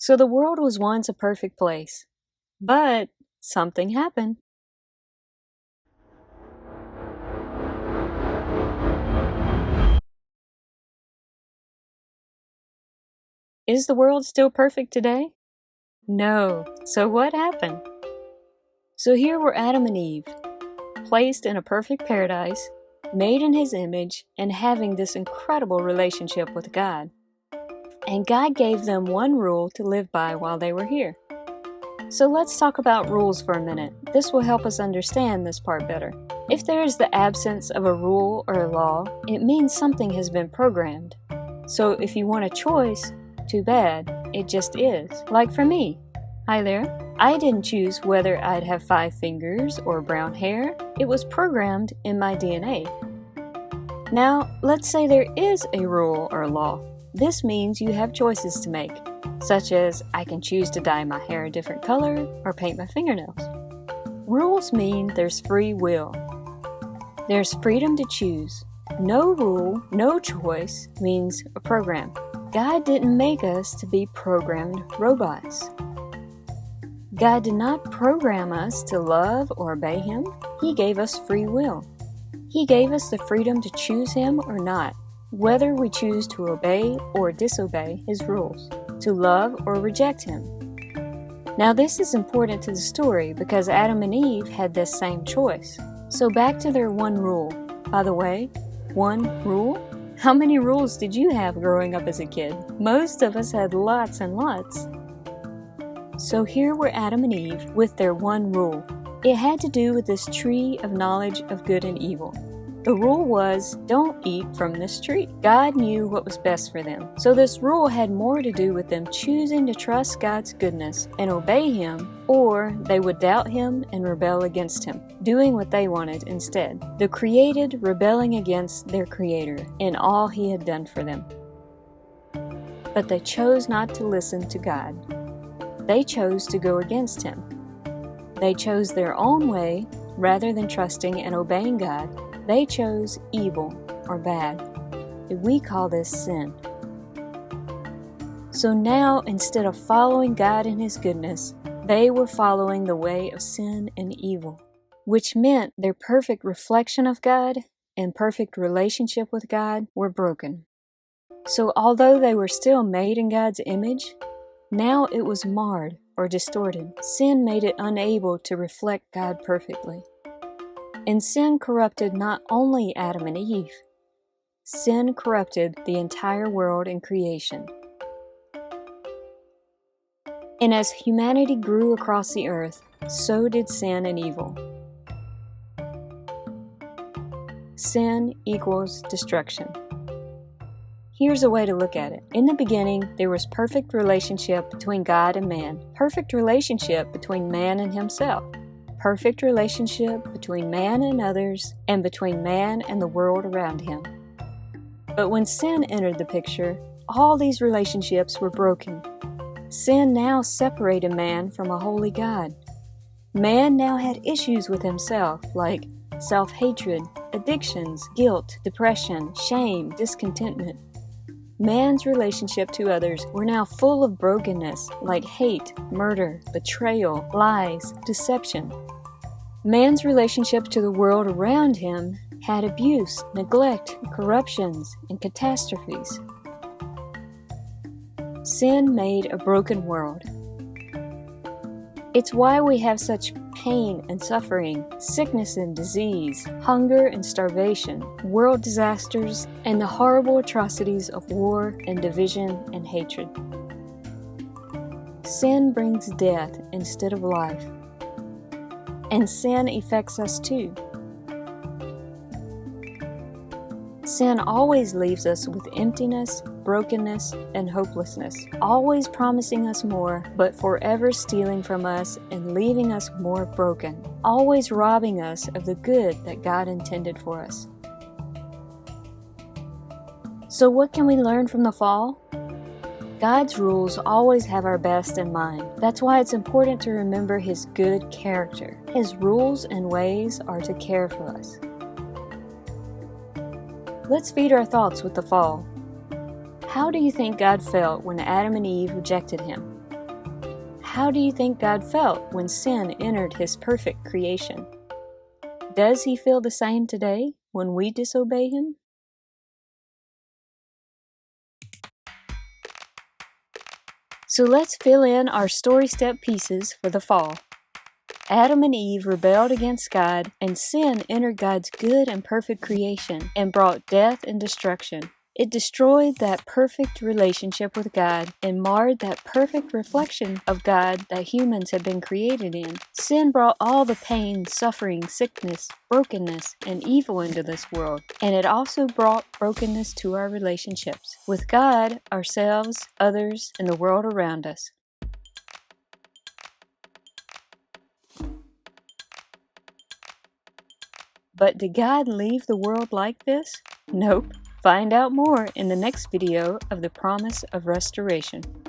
So the world was once a perfect place, but something happened. Is the world still perfect today? No. So what happened? So here were Adam and Eve, placed in a perfect paradise, made in His image, and having this incredible relationship with God. And God gave them one rule to live by while they were here. So let's talk about rules for a minute. This will help us understand this part better. If there is the absence of a rule or a law, it means something has been programmed. So if you want a choice, too bad, it just is. Like for me. Hi there. I didn't choose whether I'd have 5 fingers or brown hair. It was programmed in my DNA. Now, let's say there is a rule or law. This means you have choices to make, such as I can choose to dye my hair a different color or paint my fingernails. Rules mean there's free will. There's freedom to choose. No rule, no choice means a program. God didn't make us to be programmed robots. God did not program us to love or obey Him. He gave us free will. He gave us the freedom to choose Him or not, whether we choose to obey or disobey His rules, to love or reject Him. Now this is important to the story because Adam and Eve had this same choice. So back to their one rule. By the way, one rule? How many rules did you have growing up as a kid? Most of us had lots and lots. So here were Adam and Eve with their one rule. It had to do with this tree of knowledge of good and evil. The rule was, don't eat from this tree. God knew what was best for them. So this rule had more to do with them choosing to trust God's goodness and obey Him, or they would doubt Him and rebel against Him, doing what they wanted instead. The created rebelling against their Creator and all He had done for them. But they chose not to listen to God. They chose to go against Him. They chose their own way rather than trusting and obeying God. They chose evil or bad. We call this sin. So now, instead of following God and His goodness, they were following the way of sin and evil, which meant their perfect reflection of God and perfect relationship with God were broken. So although they were still made in God's image, now it was marred or distorted. Sin made it unable to reflect God perfectly. And sin corrupted not only Adam and Eve, sin corrupted the entire world and creation. And as humanity grew across the earth, so did sin and evil. Sin equals destruction. Here's a way to look at it. In the beginning, there was perfect relationship between God and man, perfect relationship between man and himself, perfect relationship between man and others, and between man and the world around him. But when sin entered the picture, all these relationships were broken. Sin now separated man from a holy God. Man now had issues with himself, like self-hatred, addictions, guilt, depression, shame, discontentment. Man's relationship to others were now full of brokenness, like hate, murder, betrayal, lies, deception. Man's relationship to the world around him had abuse, neglect, corruptions, and catastrophes. Sin made a broken world. It's why we have such pain and suffering, sickness and disease, hunger and starvation, world disasters, and the horrible atrocities of war and division and hatred. Sin brings death instead of life. And sin affects us too. Sin always leaves us with emptiness, brokenness, and hopelessness, always promising us more, but forever stealing from us and leaving us more broken, always robbing us of the good that God intended for us. So what can we learn from the fall? God's rules always have our best in mind. That's why it's important to remember His good character. His rules and ways are to care for us. Let's feed our thoughts with the fall. How do you think God felt when Adam and Eve rejected Him? How do you think God felt when sin entered His perfect creation? Does He feel the same today when we disobey Him? So let's fill in our story step pieces for the fall. Adam and Eve rebelled against God, and sin entered God's good and perfect creation and brought death and destruction. It destroyed that perfect relationship with God and marred that perfect reflection of God that humans had been created in. Sin brought all the pain, suffering, sickness, brokenness, and evil into this world, and it also brought brokenness to our relationships with God, ourselves, others, and the world around us. But did God leave the world like this? Nope. Find out more in the next video of the promise of restoration.